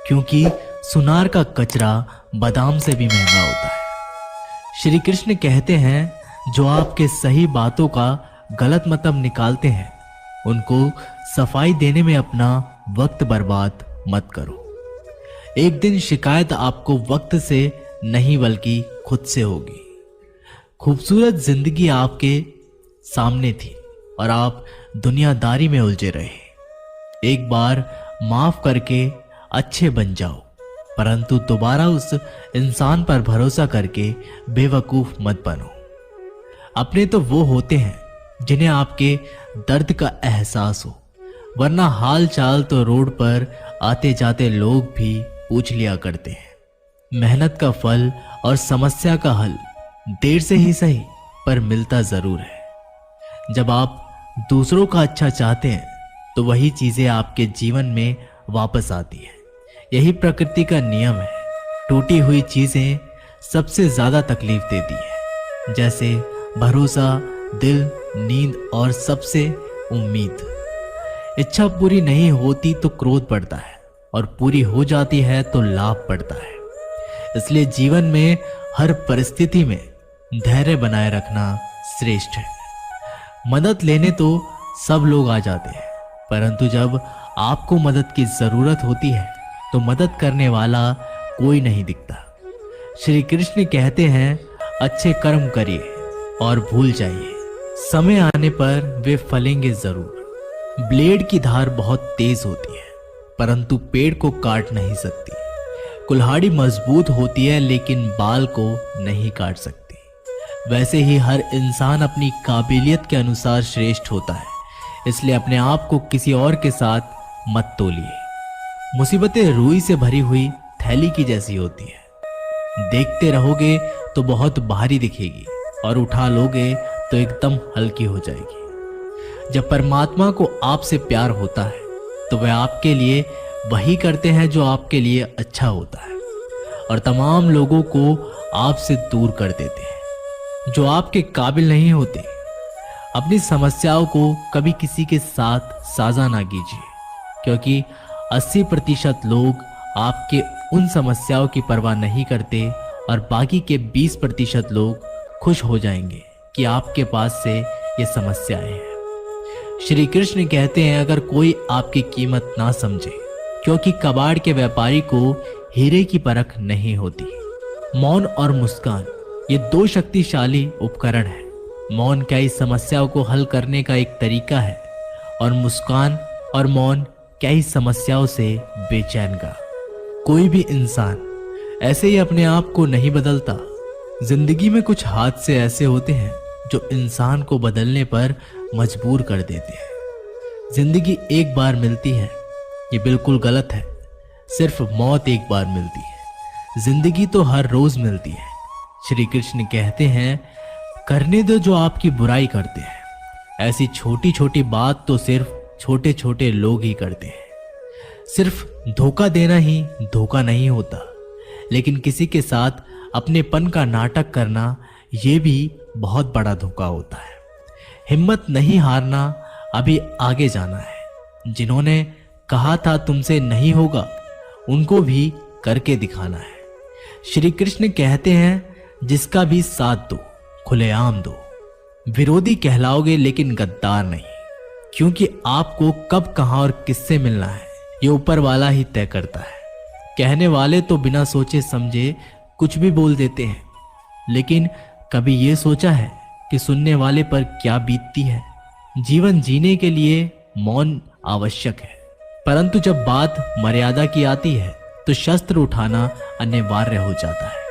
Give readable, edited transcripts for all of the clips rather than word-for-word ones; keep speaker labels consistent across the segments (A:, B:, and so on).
A: क्योंकि सुनार का कचरा बादाम से भी महंगा होता है। श्री कृष्ण कहते हैं जो आपके सही बातों का गलत मतलब निकालते हैं उनको सफाई देने में अपना वक्त बर्बाद मत करो। एक दिन शिकायत आपको वक्त से नहीं बल्कि खुद से होगी। खूबसूरत जिंदगी आपके सामने थी और आप दुनियादारी में उलझे रहे। एक बार माफ करके अच्छे बन जाओ, परंतु दोबारा उस इंसान पर भरोसा करके बेवकूफ मत बनो। अपने तो वो होते हैं जिन्हें आपके दर्द का एहसास हो, वरना हाल चाल तो रोड पर आते जाते लोग भी पूछ लिया करते हैं। मेहनत का फल और समस्या का हल देर से ही सही पर मिलता जरूर है। जब आप दूसरों का अच्छा चाहते हैं तो वही चीजें आपके जीवन में वापस आती है। यही प्रकृति का नियम है। टूटी हुई चीजें सबसे ज्यादा तकलीफ देती है, जैसे भरोसा, दिल, नींद और सबसे उम्मीद। इच्छा पूरी नहीं होती तो क्रोध बढ़ता है और पूरी हो जाती है तो लाभ बढ़ता है। इसलिए जीवन में हर परिस्थिति में धैर्य बनाए रखना श्रेष्ठ है। मदद लेने तो सब लोग आ जाते हैं, परंतु जब आपको मदद की जरूरत होती है तो मदद करने वाला कोई नहीं दिखता। श्री कृष्ण कहते हैं अच्छे कर्म करिए और भूल जाइए, समय आने पर वे फलेंगे जरूर। ब्लेड की धार बहुत तेज होती है परंतु पेड़ को काट नहीं सकती। कुल्हाड़ी मजबूत होती है लेकिन बाल को नहीं काट सकती। वैसे ही हर इंसान अपनी काबिलियत के अनुसार श्रेष्ठ होता है, इसलिए अपने आप को किसी और के साथ मत तोलिए। मुसीबतें रुई से भरी हुई थैली की जैसी होती है। देखते रहोगे तो बहुत भारी दिखेगी और उठा लोगे तो एकदम हल्की हो जाएगी। जब परमात्मा को आपसे प्यार होता है तो वह आपके लिए वही करते हैं जो आपके लिए अच्छा होता है और तमाम लोगों को आपसे दूर कर देते हैं जो आपके काबिल नहीं होते। अपनी समस्याओं को कभी किसी के साथ साझा ना कीजिए, क्योंकि 80% लोग आपके उन समस्याओं की परवाह नहीं करते और बाकी के 20% लोग खुश हो जाएंगे कि आपके पास से ये समस्याएं हैं। श्री कृष्ण कहते हैं अगर कोई आपकी कीमत ना समझे, क्योंकि कबाड़ के व्यापारी को हीरे की परख नहीं होती। मौन और मुस्कान ये दो शक्तिशाली उपकरण हैं। मौन कई समस्याओं को हल करने का एक तरीका है और मुस्कान और मौन कई समस्याओं से बेचैन का। कोई भी इंसान ऐसे ही अपने आप को नहीं बदलता। जिंदगी में कुछ हादसे ऐसे होते हैं जो इंसान को बदलने पर मजबूर कर देते हैं। जिंदगी एक बार मिलती है, ये बिल्कुल गलत है। सिर्फ मौत एक बार मिलती है, जिंदगी तो हर रोज मिलती है। श्री कृष्ण कहते हैं करने दो जो आपकी बुराई करते हैं। ऐसी छोटी छोटी बात तो सिर्फ छोटे छोटे लोग ही करते हैं। सिर्फ धोखा देना ही धोखा नहीं होता, लेकिन किसी के साथ अपनेपन का नाटक करना यह भी बहुत बड़ा धोखा होता है। हिम्मत नहीं हारना, अभी आगे जाना है। जिन्होंने कहा था तुमसे नहीं होगा, उनको भी करके दिखाना है। श्री कृष्ण कहते हैं जिसका भी साथ दो, खुलेआम दो। विरोधी कहलाओगे लेकिन गद्दार नहीं, क्योंकि आपको कब कहां और किससे मिलना है ये ऊपर वाला ही तय करता है। कहने वाले तो बिना सोचे समझे कुछ भी बोल देते हैं, लेकिन कभी ये सोचा है कि सुनने वाले पर क्या बीतती है। जीवन जीने के लिए मौन आवश्यक है, परंतु जब बात मर्यादा की आती है तो शस्त्र उठाना अनिवार्य हो जाता है।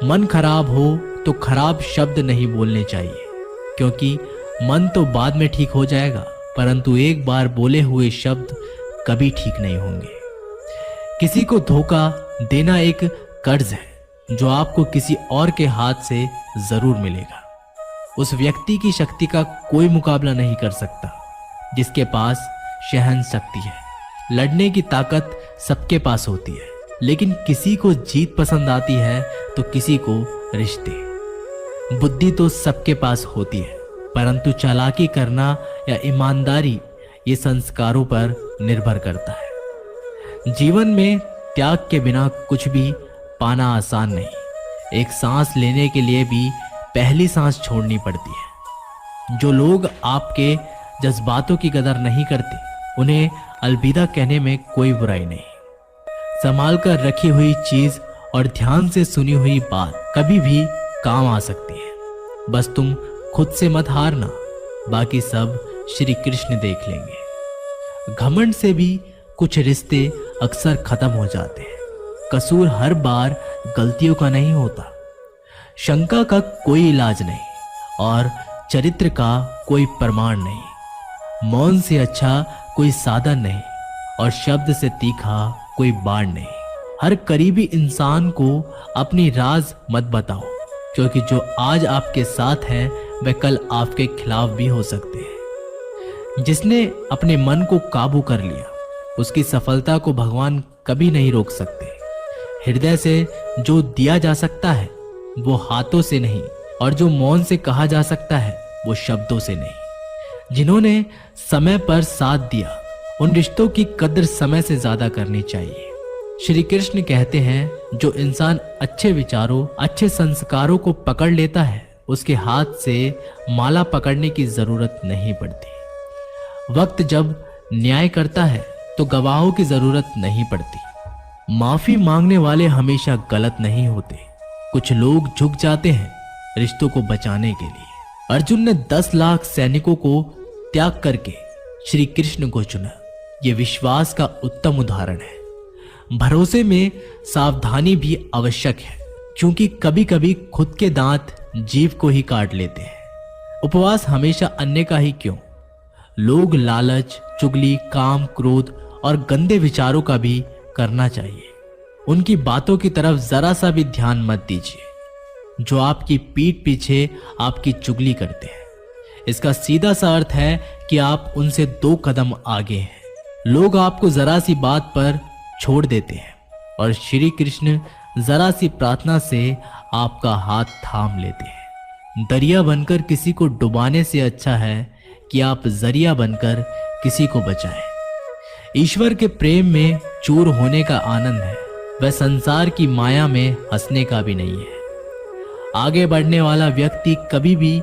A: मन खराब हो तो खराब शब्द नहीं बोलने चाहिए, क्योंकि मन तो बाद में ठीक हो जाएगा, परंतु एक बार बोले हुए शब्द कभी ठीक नहीं होंगे। किसी को धोखा देना एक कर्ज है जो आपको किसी और के हाथ से जरूर मिलेगा। उस व्यक्ति की शक्ति का कोई मुकाबला नहीं कर सकता जिसके पास सहन शक्ति है। लड़ने की ताकत सबके पास होती है, लेकिन किसी को जीत पसंद आती है तो किसी को रिश्ते। बुद्धि तो सबके पास होती है, परंतु चालाकी करना या ईमानदारी ये संस्कारों पर निर्भर करता है। जीवन में त्याग के बिना कुछ भी पाना आसान नहीं। एक सांस लेने के लिए भी पहली सांस छोड़नी पड़ती है। जो लोग आपके जज्बातों की कदर नहीं करते, उन्हें अलविदा कहने में कोई बुराई नहीं। संभाल कर रखी हुई चीज और ध्यान से सुनी हुई बात कभी भी काम आ सकती है। बस तुम खुद से मत हारना, बाकी सब श्री कृष्ण देख लेंगे। घमंड से भी कुछ रिश्ते अक्सर खत्म हो जाते हैं। कसूर हर बार गलतियों का नहीं होता। शंका का कोई इलाज नहीं और चरित्र का कोई प्रमाण नहीं। मौन से अच्छा कोई साधन नहीं और शब्द से तीखा कोई बाण नहीं। हर करीबी इंसान को अपनी राज मत बताओ, क्योंकि जो आज आपके साथ है वह कल आपके खिलाफ भी हो सकते हैं। जिसने अपने मन को काबू कर लिया, उसकी सफलता को भगवान कभी नहीं रोक सकते। हृदय से जो दिया जा सकता है वो हाथों से नहीं, और जो मौन से कहा जा सकता है वो शब्दों से नहीं। जिन्होंने समय पर साथ दिया, उन रिश्तों की कद्र समय से ज्यादा करनी चाहिए। श्री कृष्ण कहते हैं, जो इंसान अच्छे विचारों, अच्छे संस्कारों को पकड़ लेता है, उसके हाथ से माला पकड़ने की जरूरत नहीं पड़ती। वक्त जब न्याय करता है तो गवाहों की जरूरत नहीं पड़ती। माफी मांगने वाले हमेशा गलत नहीं होते। कुछ लोग झुक जाते हैं रिश्तों को बचाने के लिए। अर्जुन ने 10 लाख सैनिकों को त्याग करके श्री कृष्ण को चुना। यह विश्वास का उत्तम उदाहरण है। भरोसे में सावधानी भी आवश्यक है, क्योंकि कभी कभी खुद के दांत जीभ को ही काट लेते हैं। उपवास हमेशा अन्य का ही क्यों? लोग लालच, चुगली, काम, क्रोध और गंदे विचारों का भी करना चाहिए। उनकी बातों की तरफ जरा सा भी ध्यान मत दीजिए, जो आपकी पीठ पीछे आपकी चुगली करते हैं। इसका सीधा सा अर्थ है कि आप उनसे 2 कदम आगे हैं। लोग आपको जरा सी बात पर छोड़ देते हैं और श्री कृष्ण जरा सी प्रार्थना से आपका हाथ थाम लेते हैं। दरिया बनकर किसी को डुबाने से अच्छा है कि आप जरिया बनकर किसी को बचाएं। ईश्वर के प्रेम में चूर होने का आनंद है, वह संसार की माया में हंसने का भी नहीं है। आगे बढ़ने वाला व्यक्ति कभी भी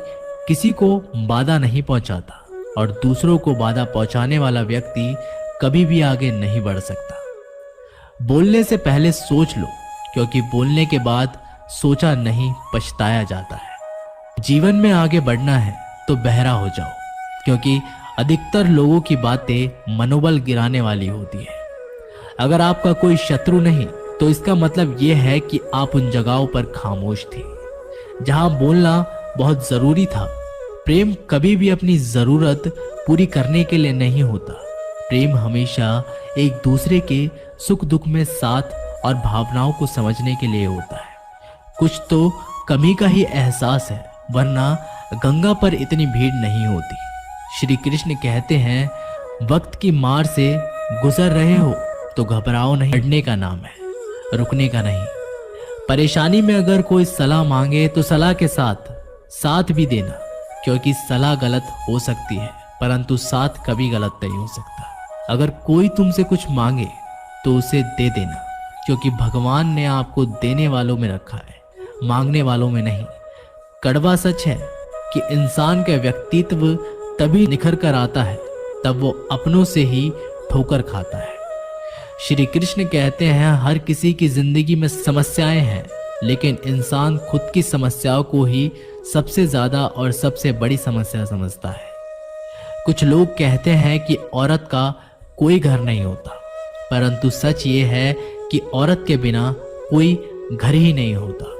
A: किसी को बाधा नहीं पहुंचाता और दूसरों को बाधा पहुंचाने वाला व्यक्ति कभी भी आगे नहीं बढ़ सकता। बोलने से पहले सोच लो, क्योंकि बोलने के बाद सोचा नहीं पछताया जाता है। जीवन में आगे बढ़ना है तो बहरा हो जाओ, क्योंकि अधिकतर लोगों की बातें मनोबल गिराने वाली होती है। अगर आपका कोई शत्रु नहीं तो इसका मतलब यह है कि आप उन जगहों पर खामोश थे जहां बोलना बहुत जरूरी था। प्रेम कभी भी अपनी जरूरत पूरी करने के लिए नहीं होता। प्रेम हमेशा एक दूसरे के सुख दुख में साथ और भावनाओं को समझने के लिए होता है। कुछ तो कमी का ही एहसास है, वरना गंगा पर इतनी भीड़ नहीं होती। श्री कृष्ण कहते हैं, वक्त की मार से गुजर रहे हो तो घबराओ नहीं, लड़ने का नाम है, रुकने का नहीं। परेशानी में अगर कोई सलाह मांगे तो सलाह के साथ भी देना, क्योंकि सलाह गलत हो सकती है परंतु साथ कभी गलत नहीं हो सकता। अगर कोई तुमसे कुछ मांगे तो उसे दे देना, क्योंकि भगवान ने आपको देने वालों में रखा है, मांगने वालों में नहीं। कड़वा सच है कि इंसान का व्यक्तित्व तभी निखर कर आता है तब वो अपनों से ही ठोकर खाता है। श्री कृष्ण कहते हैं, हर किसी की जिंदगी में समस्याएं हैं, लेकिन इंसान खुद की समस्याओं को ही सबसे ज्यादा और सबसे बड़ी समस्या समझता है। कुछ लोग कहते हैं कि औरत का कोई घर नहीं होता, परंतु सच ये है कि औरत के बिना कोई घर ही नहीं होता।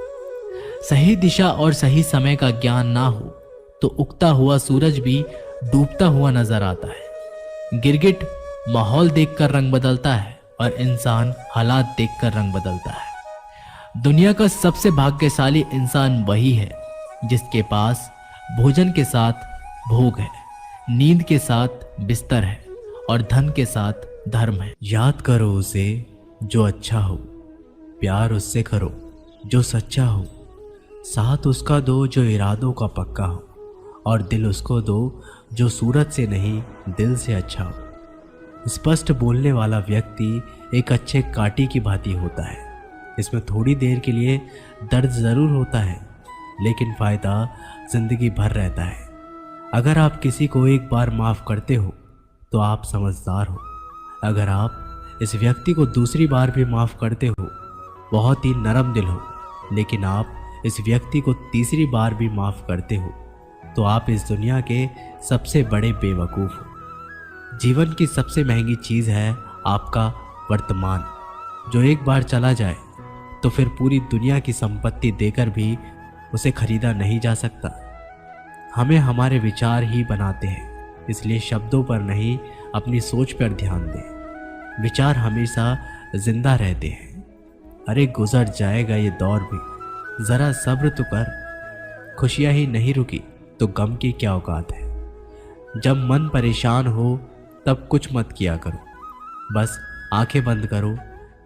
A: सही दिशा और सही समय का ज्ञान ना हो तो उगता हुआ सूरज भी डूबता हुआ नजर आता है। गिरगिट माहौल देखकर रंग बदलता है और इंसान हालात देखकर रंग बदलता है। दुनिया का सबसे भाग्यशाली इंसान वही है जिसके पास भोजन के साथ भोग है, नींद के साथ बिस्तर है और धन के साथ धर्म है। याद करो उसे जो अच्छा हो, प्यार उससे करो जो सच्चा हो, साथ उसका दो जो इरादों का पक्का हो, और दिल उसको दो जो सूरत से नहीं दिल से अच्छा हो। स्पष्ट बोलने वाला व्यक्ति एक अच्छे कांटे की भांति होता है। इसमें थोड़ी देर के लिए दर्द ज़रूर होता है, लेकिन फ़ायदा ज़िंदगी भर रहता है। अगर आप किसी को एक बार माफ़ करते हो तो आप समझदार हो। अगर आप इस व्यक्ति को दूसरी बार भी माफ़ करते हो, बहुत ही नरम दिल हो। लेकिन आप इस व्यक्ति को तीसरी बार भी माफ़ करते हो तो आप इस दुनिया के सबसे बड़े बेवकूफ़ हो। जीवन की सबसे महंगी चीज़ है आपका वर्तमान, जो एक बार चला जाए तो फिर पूरी दुनिया की संपत्ति देकर भी उसे खरीदा नहीं जा सकता। हमें हमारे विचार ही बनाते हैं, इसलिए शब्दों पर नहीं अपनी सोच पर ध्यान दें। विचार हमेशा जिंदा रहते हैं। अरे गुजर जाएगा ये दौर भी, ज़रा सब्र तो कर। खुशियाँ ही नहीं रुकी तो गम की क्या औकात है। जब मन परेशान हो तब कुछ मत किया करो, बस आंखें बंद करो,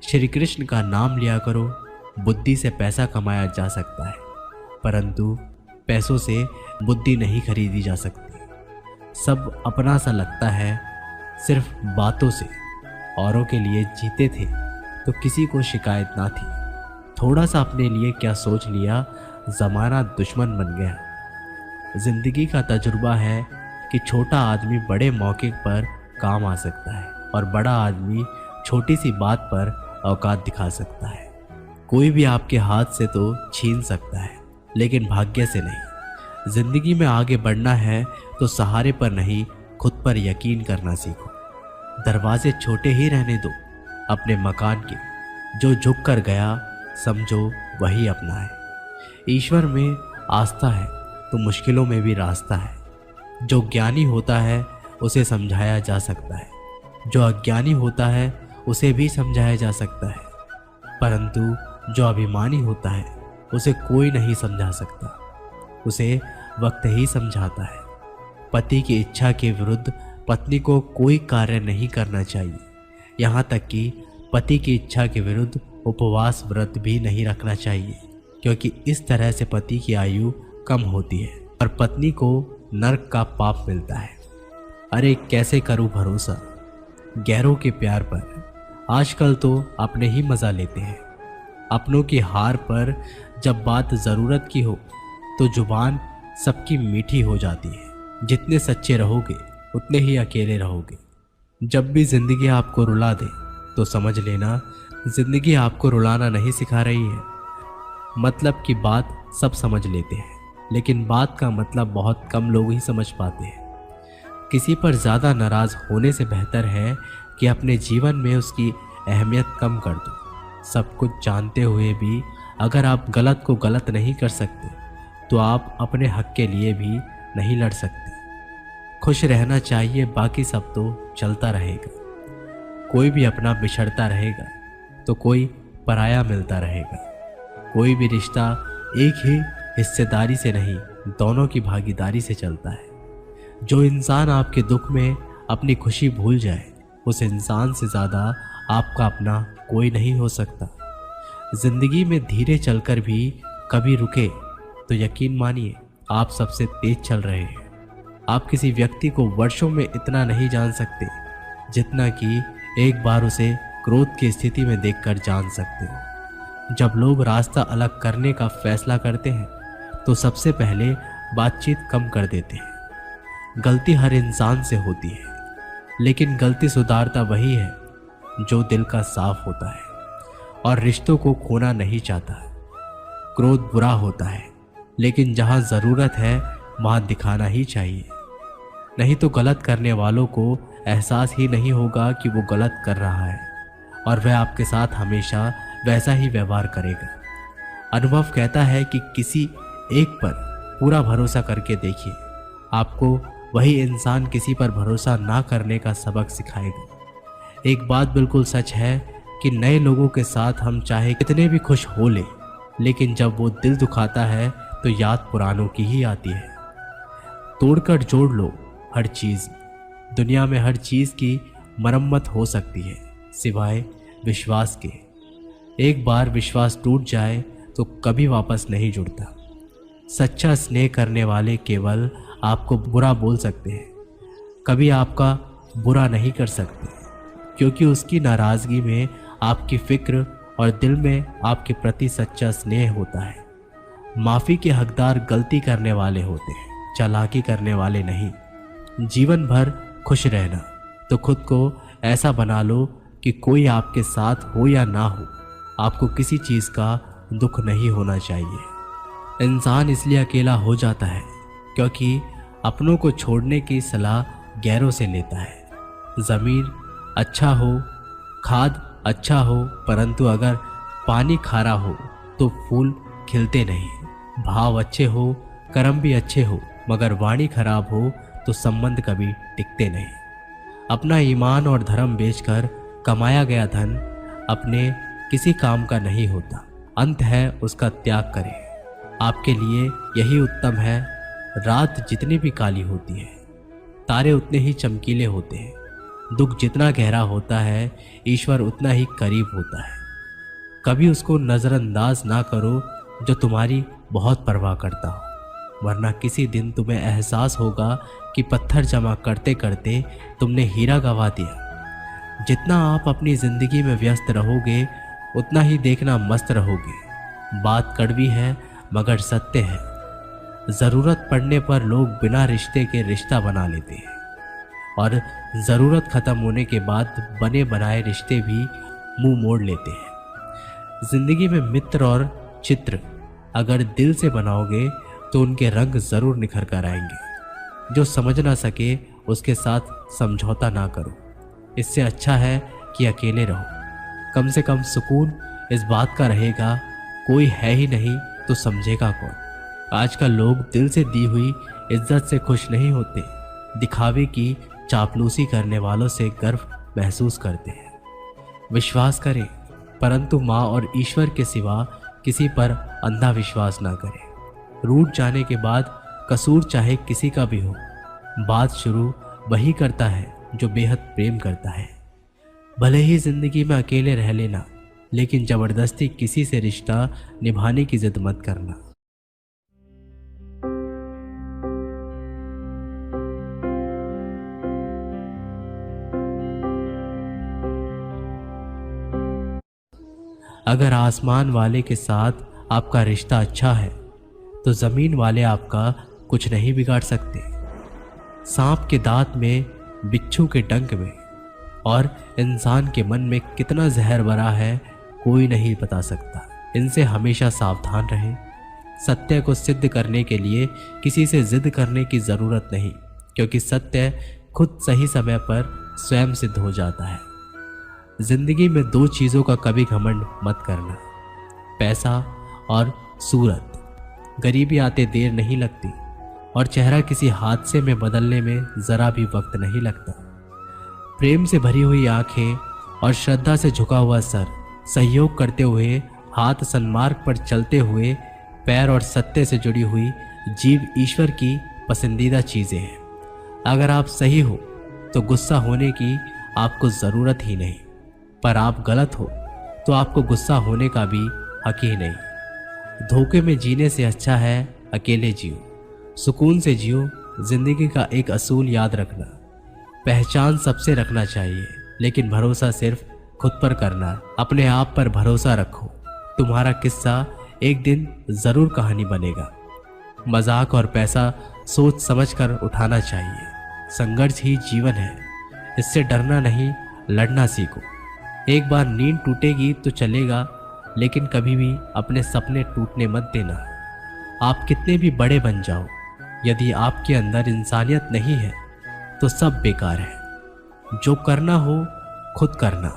A: श्री कृष्ण का नाम लिया करो। बुद्धि से पैसा कमाया जा सकता है, परंतु पैसों से बुद्धि नहीं खरीदी जा सकती। सब अपना सा लगता है सिर्फ बातों से। औरों के लिए जीते थे तो किसी को शिकायत ना थी। थोड़ा सा अपने लिए क्या सोच लिया, ज़माना दुश्मन बन गया। जिंदगी का तजुर्बा है कि छोटा आदमी बड़े मौके पर काम आ सकता है और बड़ा आदमी छोटी सी बात पर औकात दिखा सकता है। कोई भी आपके हाथ से तो छीन सकता है, लेकिन भाग्य से नहीं। जिंदगी में आगे बढ़ना है तो सहारे पर नहीं, खुद पर यकीन करना सीखो। दरवाजे छोटे ही रहने दो अपने मकान के। जो झुक कर गया समझो वही अपना है। ईश्वर में आस्था है तो मुश्किलों में भी रास्ता है। जो ज्ञानी होता है उसे समझाया जा सकता है, जो अज्ञानी होता है उसे भी समझाया जा सकता है, परंतु जो अभिमानी होता है उसे कोई नहीं समझा सकता। उसे वक्त ही समझाता है। पति की इच्छा के विरुद्ध पत्नी को कोई कार्य नहीं करना चाहिए। यहाँ तक कि पति की इच्छा के विरुद्ध उपवास व्रत भी नहीं रखना चाहिए, क्योंकि इस तरह से पति की आयु कम होती है और पत्नी को नरक का पाप मिलता है। अरे कैसे करूं भरोसा गैरों के प्यार पर। आजकल तो अपने ही मज़ा लेते हैं। अपनों की हार पर जब बात ज़रूरत की हो तो जुबान सबकी मीठी हो जाती है। जितने सच्चे रहोगे उतने ही अकेले रहोगे। जब भी ज़िंदगी आपको रुला दे तो समझ लेना ज़िंदगी आपको रुलाना नहीं सिखा रही है। मतलब की बात सब समझ लेते हैं, लेकिन बात का मतलब बहुत कम लोग ही समझ पाते हैं। किसी पर ज़्यादा नाराज़ होने से बेहतर है कि अपने जीवन में उसकी अहमियत कम कर दो। सब कुछ जानते हुए भी अगर आप गलत को गलत नहीं कर सकते तो आप अपने हक के लिए भी नहीं लड़ सकते। खुश रहना चाहिए, बाकी सब तो चलता रहेगा। कोई भी अपना बिछड़ता रहेगा तो कोई पराया मिलता रहेगा। कोई भी रिश्ता एक ही हिस्सेदारी से नहीं, दोनों की भागीदारी से चलता है। जो इंसान आपके दुख में अपनी खुशी भूल जाए, उस इंसान से ज़्यादा आपका अपना कोई नहीं हो सकता। जिंदगी में धीरे चलकर भी कभी रुके तो यकीन मानिए आप सबसे तेज चल रहे हैं। आप किसी व्यक्ति को वर्षों में इतना नहीं जान सकते जितना कि एक बार उसे क्रोध की स्थिति में देखकर जान सकते हो। जब लोग रास्ता अलग करने का फैसला करते हैं तो सबसे पहले बातचीत कम कर देते हैं। गलती हर इंसान से होती है, लेकिन गलती सुधारता वही है जो दिल का साफ होता है और रिश्तों को खोना नहीं चाहता। क्रोध बुरा होता है, लेकिन जहाँ ज़रूरत है वहाँ दिखाना ही चाहिए। नहीं तो गलत करने वालों को एहसास ही नहीं होगा कि वो गलत कर रहा है और वह आपके साथ हमेशा वैसा ही व्यवहार करेगा। अनुभव कहता है कि किसी एक पर पूरा भरोसा करके देखिए, आपको वही इंसान किसी पर भरोसा ना करने का सबक सिखाएगा। एक बात बिल्कुल सच है कि नए लोगों के साथ हम चाहे कितने भी खुश हो ले, लेकिन जब वो दिल दुखाता है तो याद पुरानों की ही आती है। तोड़कर जोड़ लो हर चीज़। दुनिया में हर चीज़ की मरम्मत हो सकती है सिवाय विश्वास के। एक बार विश्वास टूट जाए तो कभी वापस नहीं जुड़ता। सच्चा स्नेह करने वाले केवल आपको बुरा बोल सकते हैं, कभी आपका बुरा नहीं कर सकते। क्योंकि उसकी नाराजगी में आपकी फिक्र और दिल में आपके प्रति सच्चा स्नेह होता है। माफी के हकदार गलती करने वाले होते हैं, चालाकी करने वाले नहीं। जीवन भर खुश रहना तो खुद को ऐसा बना लो कि कोई आपके साथ हो या ना हो, आपको किसी चीज का दुख नहीं होना चाहिए। इंसान इसलिए अकेला हो जाता है क्योंकि अपनों को छोड़ने की सलाह गैरों से लेता है। ज़मीर अच्छा हो, खाद अच्छा हो, परंतु अगर पानी खारा हो तो फूल खिलते नहीं। भाव अच्छे हो, कर्म भी अच्छे हो, मगर वाणी खराब हो तो संबंध कभी टिकते नहीं। अपना ईमान और धर्म बेचकर कमाया गया धन अपने किसी काम का नहीं होता। अंत है उसका त्याग करें। आपके लिए यही उत्तम है। रात जितनी भी काली होती है, तारे उतने ही चमकीले होते हैं। दुख जितना गहरा होता है, ईश्वर उतना ही करीब होता है। कभी उसको नज़रअंदाज ना करो जो तुम्हारी बहुत परवाह करता हो, वरना किसी दिन तुम्हें एहसास होगा कि पत्थर जमा करते करते तुमने हीरा गंवा दिया। जितना आप अपनी ज़िंदगी में व्यस्त रहोगे उतना ही देखना मस्त रहोगे। बात कड़वी है मगर सत्य है। ज़रूरत पड़ने पर लोग बिना रिश्ते के रिश्ता बना लेते हैं और ज़रूरत ख़त्म होने के बाद बने बनाए रिश्ते भी मुंह मोड़ लेते हैं। ज़िंदगी में मित्र और चित्र अगर दिल से बनाओगे तो उनके रंग ज़रूर निखर कर आएंगे। जो समझ ना सके उसके साथ समझौता ना करो। इससे अच्छा है कि अकेले रहो। कम से कम सुकून इस बात का रहेगा, कोई है ही नहीं तो समझेगा कौन। आजकल लोग दिल से दी हुई इज्जत से खुश नहीं होते, दिखावे की चापलूसी करने वालों से गर्व महसूस करते हैं। विश्वास करें, परंतु माँ और ईश्वर के सिवा किसी पर अंधा विश्वास ना करें। रूठ जाने के बाद कसूर चाहे किसी का भी हो, बात शुरू वही करता है जो बेहद प्रेम करता है। भले ही जिंदगी में अकेले रह लेना, लेकिन जबरदस्ती किसी से रिश्ता निभाने की जिद मत करना। अगर आसमान वाले के साथ आपका रिश्ता अच्छा है तो ज़मीन वाले आपका कुछ नहीं बिगाड़ सकते। सांप के दांत में, बिच्छू के डंक में और इंसान के मन में कितना जहर भरा है कोई नहीं बता सकता। इनसे हमेशा सावधान रहें। सत्य को सिद्ध करने के लिए किसी से जिद करने की ज़रूरत नहीं, क्योंकि सत्य खुद सही समय पर स्वयं सिद्ध हो जाता है। जिंदगी में दो चीज़ों का कभी घमंड मत करना, पैसा और सूरत। गरीबी आते देर नहीं लगती और चेहरा किसी हादसे में बदलने में ज़रा भी वक्त नहीं लगता। प्रेम से भरी हुई आंखें और श्रद्धा से झुका हुआ सर, सहयोग करते हुए हाथ, सन्मार्ग पर चलते हुए पैर और सत्य से जुड़ी हुई जीव ईश्वर की पसंदीदा चीज़ें हैं। अगर आप सही हो तो गुस्सा होने की आपको ज़रूरत ही नहीं, पर आप गलत हो तो आपको गुस्सा होने का भी हक ही नहीं। धोखे में जीने से अच्छा है अकेले जियो, सुकून से जियो। जिंदगी का एक असूल याद रखना, पहचान सबसे रखना चाहिए, लेकिन भरोसा सिर्फ खुद पर करना। अपने आप पर भरोसा रखो, तुम्हारा किस्सा एक दिन ज़रूर कहानी बनेगा। मजाक और पैसा सोच समझ कर उठाना चाहिए। संघर्ष ही जीवन है, इससे डरना नहीं, लड़ना सीखो। एक बार नींद टूटेगी तो चलेगा, लेकिन कभी भी अपने सपने टूटने मत देना। आप कितने भी बड़े बन जाओ, यदि आपके अंदर इंसानियत नहीं है तो सब बेकार है। जो करना हो खुद करना।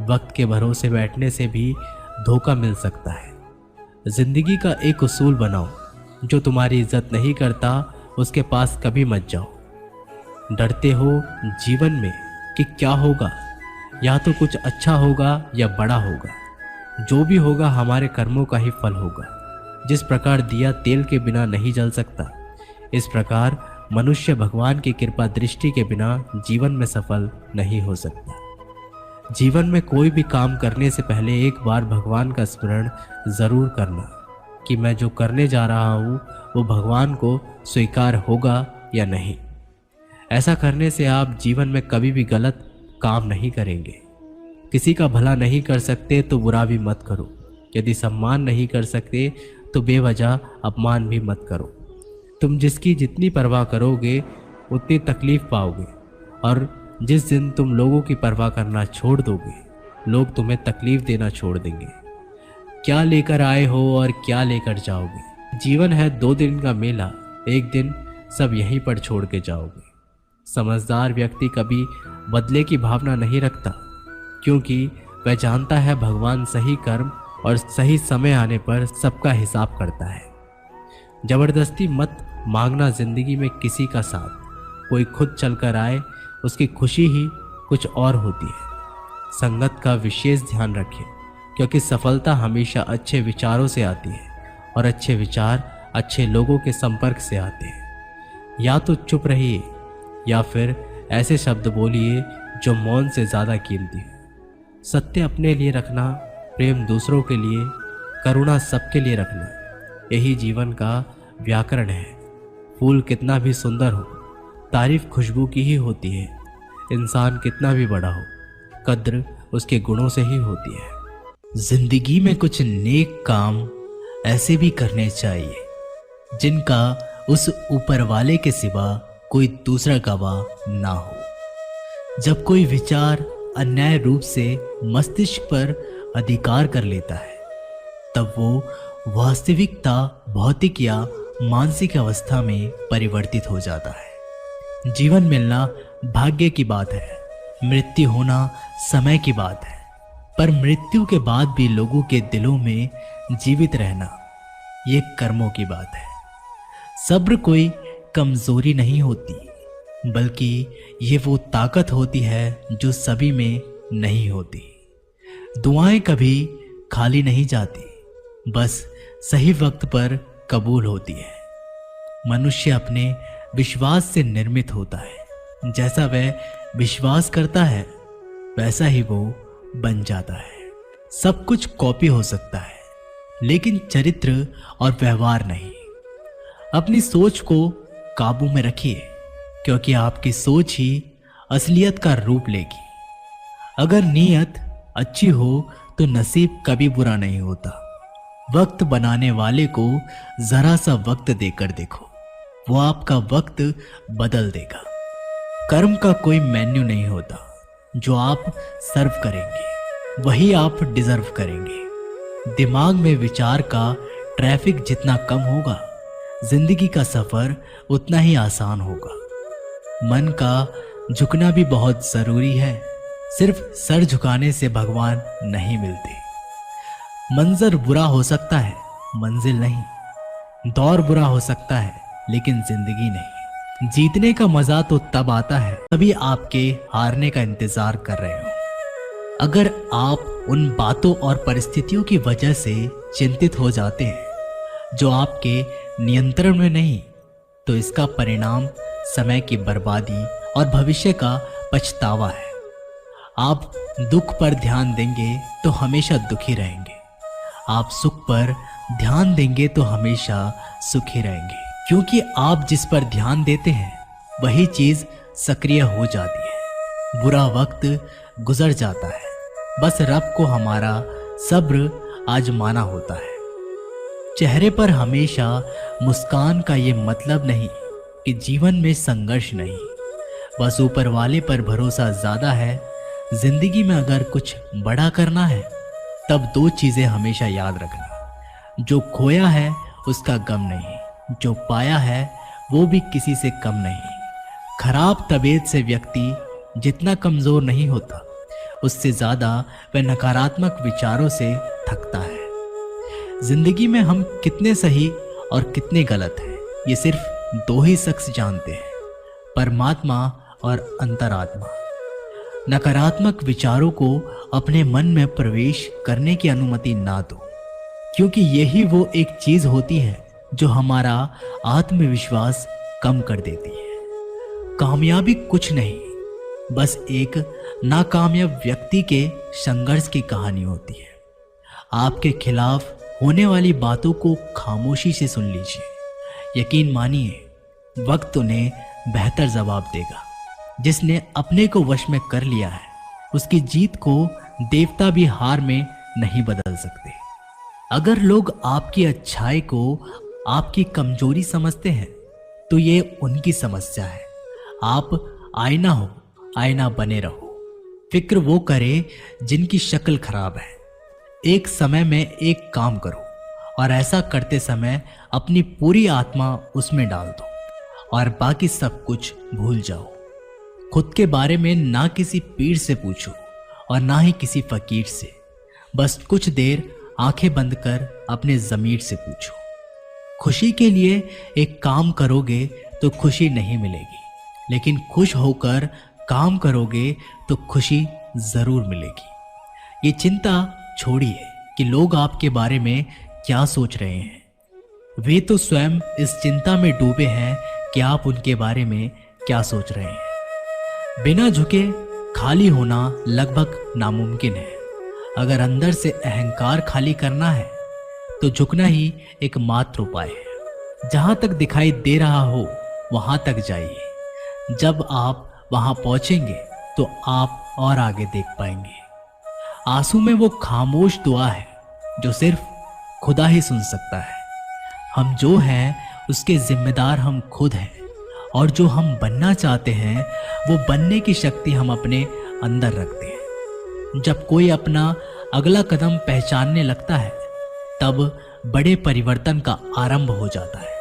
A: वक्त के भरोसे बैठने से भी धोखा मिल सकता है। जिंदगी का एक उसूल बनाओ, जो तुम्हारी इज्जत नहीं करता उसके पास कभी मत जाओ। डरते हो जीवन में कि क्या होगा, या तो कुछ अच्छा होगा या बड़ा होगा। जो भी होगा हमारे कर्मों का ही फल होगा। जिस प्रकार दिया तेल के बिना नहीं जल सकता, इस प्रकार मनुष्य भगवान की कृपा दृष्टि के बिना जीवन में सफल नहीं हो सकता। जीवन में कोई भी काम करने से पहले एक बार भगवान का स्मरण जरूर करना कि मैं जो करने जा रहा हूँ वो भगवान को स्वीकार होगा या नहीं। ऐसा करने से आप जीवन में कभी भी गलत काम नहीं करेंगे। किसी का भला नहीं कर सकते तो बुरा भी मत करो। यदि सम्मान नहीं कर सकते तो बेवजह अपमान भी मत करो। तुम जिसकी जितनी परवाह करोगे उतनी तकलीफ पाओगे, और जिस दिन तुम लोगों की परवाह करना छोड़ दोगे, लोग तुम्हें तकलीफ देना छोड़ देंगे। क्या लेकर आए हो और क्या लेकर जाओगे? जीवन है 2 दिन का मेला, एक दिन सब यहीं पर छोड़ के जाओगे। समझदार व्यक्ति कभी बदले की भावना नहीं रखता, क्योंकि वह जानता है भगवान सही कर्म और सही समय आने पर सबका हिसाब करता है। जबरदस्ती मत मांगना जिंदगी में किसी का साथ। कोई खुद चलकर आए, उसकी खुशी ही कुछ और होती है। संगत का विशेष ध्यान रखें, क्योंकि सफलता हमेशा अच्छे विचारों से आती है और अच्छे विचार अच्छे लोगों के संपर्क से आते हैं। या तो चुप रहिए या फिर ऐसे शब्द बोलिए जो मौन से ज़्यादा कीमती है। सत्य अपने लिए रखना, प्रेम दूसरों के लिए, करुणा सबके लिए रखना, यही जीवन का व्याकरण है। फूल कितना भी सुंदर हो, तारीफ खुशबू की ही होती है। इंसान कितना भी बड़ा हो, कद्र उसके गुणों से ही होती है। जिंदगी में कुछ नेक काम ऐसे भी करने चाहिए जिनका उस ऊपर वाले के सिवा कोई दूसरा गवाह ना हो। जब कोई विचार अन्याय रूप से मस्तिष्क पर अधिकार कर लेता है, तब वो वास्तविकता भौतिक या मानसिक अवस्था में परिवर्तित हो जाता है। जीवन मिलना भाग्य की बात है, मृत्यु होना समय की बात है, पर मृत्यु के बाद भी लोगों के दिलों में जीवित रहना ये कर्मों की बात है। सब्र कोई कमजोरी नहीं होती, बल्कि ये वो ताकत होती है जो सभी में नहीं होती। दुआएं कभी खाली नहीं जाती, बस सही वक्त पर कबूल होती है। मनुष्य अपने विश्वास से निर्मित होता है। जैसा वह विश्वास करता है वैसा ही वो बन जाता है। सब कुछ कॉपी हो सकता है, लेकिन चरित्र और व्यवहार नहीं। अपनी सोच को काबू में रखिए, क्योंकि आपकी सोच ही असलियत का रूप लेगी। अगर नीयत अच्छी हो तो नसीब कभी बुरा नहीं होता। वक्त बनाने वाले को जरा सा वक्त देकर देखो, वो आपका वक्त बदल देगा। कर्म का कोई मेन्यू नहीं होता। जो आप सर्व करेंगे वही आप डिजर्व करेंगे। दिमाग में विचार का ट्रैफिक जितना कम होगा, जिंदगी का सफर उतना ही आसान होगा। मन का झुकना भी बहुत जरूरी है। सिर्फ सर झुकाने से भगवान नहीं मिलते। मंजर बुरा हो सकता है, मंजिल नहीं। दौर बुरा हो सकता है, लेकिन जिंदगी नहीं। जीतने का मजा तो तब आता है तभी आपके हारने का इंतजार कर रहे हो। अगर आप उन बातों और परिस्थितियों की वजह से चिंतित हो जाते हैं जो आपके नियंत्रण में नहीं, तो इसका परिणाम समय की बर्बादी और भविष्य का पछतावा है। आप दुख पर ध्यान देंगे तो हमेशा दुखी रहेंगे। आप सुख पर ध्यान देंगे तो हमेशा सुखी रहेंगे, क्योंकि आप जिस पर ध्यान देते हैं वही चीज सक्रिय हो जाती है। बुरा वक्त गुजर जाता है, बस रब को हमारा सब्र आजमाना होता है। चेहरे पर हमेशा मुस्कान का ये मतलब नहीं कि जीवन में संघर्ष नहीं, बस ऊपर वाले पर भरोसा ज्यादा है। जिंदगी में अगर कुछ बड़ा करना है तब 2 चीजें हमेशा याद रखना। जो खोया है उसका गम नहीं, जो पाया है वो भी किसी से कम नहीं। खराब तबीयत से व्यक्ति जितना कमजोर नहीं होता, उससे ज्यादा वह नकारात्मक विचारों से थकता है। जिंदगी में हम कितने सही और कितने गलत हैं, ये सिर्फ 2 ही शख्स जानते हैं, परमात्मा और अंतरात्मा। नकारात्मक विचारों को अपने मन में प्रवेश करने की अनुमति ना दो, क्योंकि यही वो एक चीज होती है जो हमारा आत्मविश्वास कम कर देती है। कामयाबी कुछ नहीं, बस एक नाकामयाब व्यक्ति के संघर्ष की कहानी होती है। आपके खिलाफ होने वाली बातों को खामोशी से सुन लीजिए। यकीन मानिए, वक्त उन्हें बेहतर जवाब देगा। जिसने अपने को वश में कर लिया है उसकी जीत को देवता भी हार में नहीं बदल सकते। अगर लोग आपकी अच्छाई को आपकी कमजोरी समझते हैं तो ये उनकी समस्या है। आप आईना हो, आईना बने रहो। फिक्र वो करे जिनकी शक्ल खराब है। एक समय में एक काम करो और ऐसा करते समय अपनी पूरी आत्मा उसमें डाल दो और बाकी सब कुछ भूल जाओ। खुद के बारे में ना किसी पीर से पूछो और ना ही किसी फकीर से। बस कुछ देर आंखें बंद कर अपने ज़मीर से पूछो। खुशी के लिए एक काम करोगे तो खुशी नहीं मिलेगी, लेकिन खुश होकर काम करोगे तो खुशी जरूर मिलेगी। ये चिंता छोड़िए कि लोग आपके बारे में क्या सोच रहे हैं। वे तो स्वयं इस चिंता में डूबे हैं कि आप उनके बारे में क्या सोच रहे हैं। बिना झुके खाली होना लगभग नामुमकिन है। अगर अंदर से अहंकार खाली करना है तो झुकना ही एकमात्र उपाय है। जहां तक दिखाई दे रहा हो वहां तक जाइए। जब आप वहां पहुंचेंगे तो आप और आगे देख पाएंगे। आंसू में वो खामोश दुआ है जो सिर्फ खुदा ही सुन सकता है। हम जो हैं उसके जिम्मेदार हम खुद हैं, और जो हम बनना चाहते हैं वो बनने की शक्ति हम अपने अंदर रखते हैं। जब कोई अपना अगला कदम पहचानने लगता है तब बड़े परिवर्तन का आरंभ हो जाता है।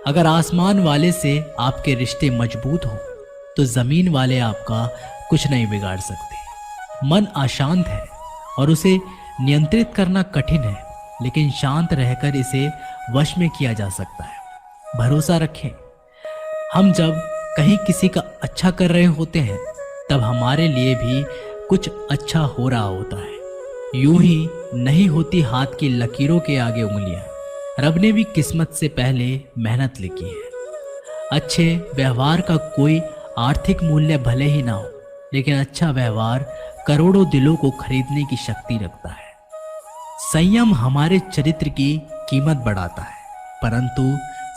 A: अगर आसमान वाले से आपके रिश्ते मजबूत हो तो जमीन वाले आपका कुछ नहीं बिगाड़ सकते। मन अशांत है और उसे नियंत्रित करना कठिन है, लेकिन शांत रहकर इसे वश में किया जा सकता है। भरोसा रखें, हम जब कहीं किसी का अच्छा कर रहे होते हैं तब हमारे लिए भी कुछ अच्छा हो रहा होता है। यूं ही नहीं होती हाथ की लकीरों के आगे उंगलियां। रब ने भी किस्मत से पहले मेहनत लिखी है। अच्छे व्यवहार का कोई आर्थिक मूल्य भले ही ना हो, लेकिन अच्छा व्यवहार करोड़ों दिलों को खरीदने की शक्ति रखता है। संयम हमारे चरित्र की कीमत बढ़ाता है, परंतु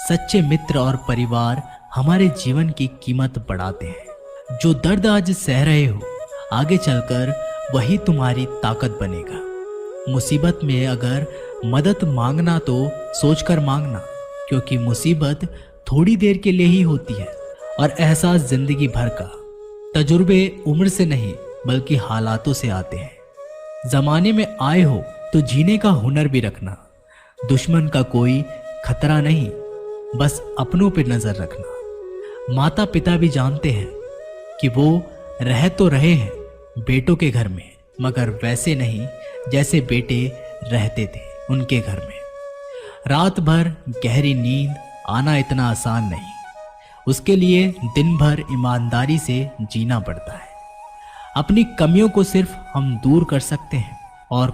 A: सच्चे मित्र और परिवार हमारे जीवन की कीमत बढ़ाते हैं। जो दर्द आज सह रहे हो, आगे चलकर वही तुम्हारी ताकत बनेगा। मुसीबत में अगर मदद मांगना तो सोचकर मांगना, क्योंकि मुसीबत थोड़ी देर के लिए ही होती है और एहसास जिंदगी भर का। तजुर्बे उम्र से नहीं बल्कि हालातों से आते हैं। जमाने में आए हो तो जीने का हुनर भी रखना। दुश्मन का कोई खतरा नहीं, बस अपनों पर नजर रखना। माता पिता भी जानते हैं कि वो रह तो रहे हैं बेटों के घर में, मगर वैसे नहीं जैसे बेटे रहते थे उनके घर में। रात भर गहरी नींद आना इतना आसान नहीं, उसके लिए दिन भर ईमानदारी से जीना पड़ता है। अपनी कमियों को सिर्फ हम दूर कर सकते हैं और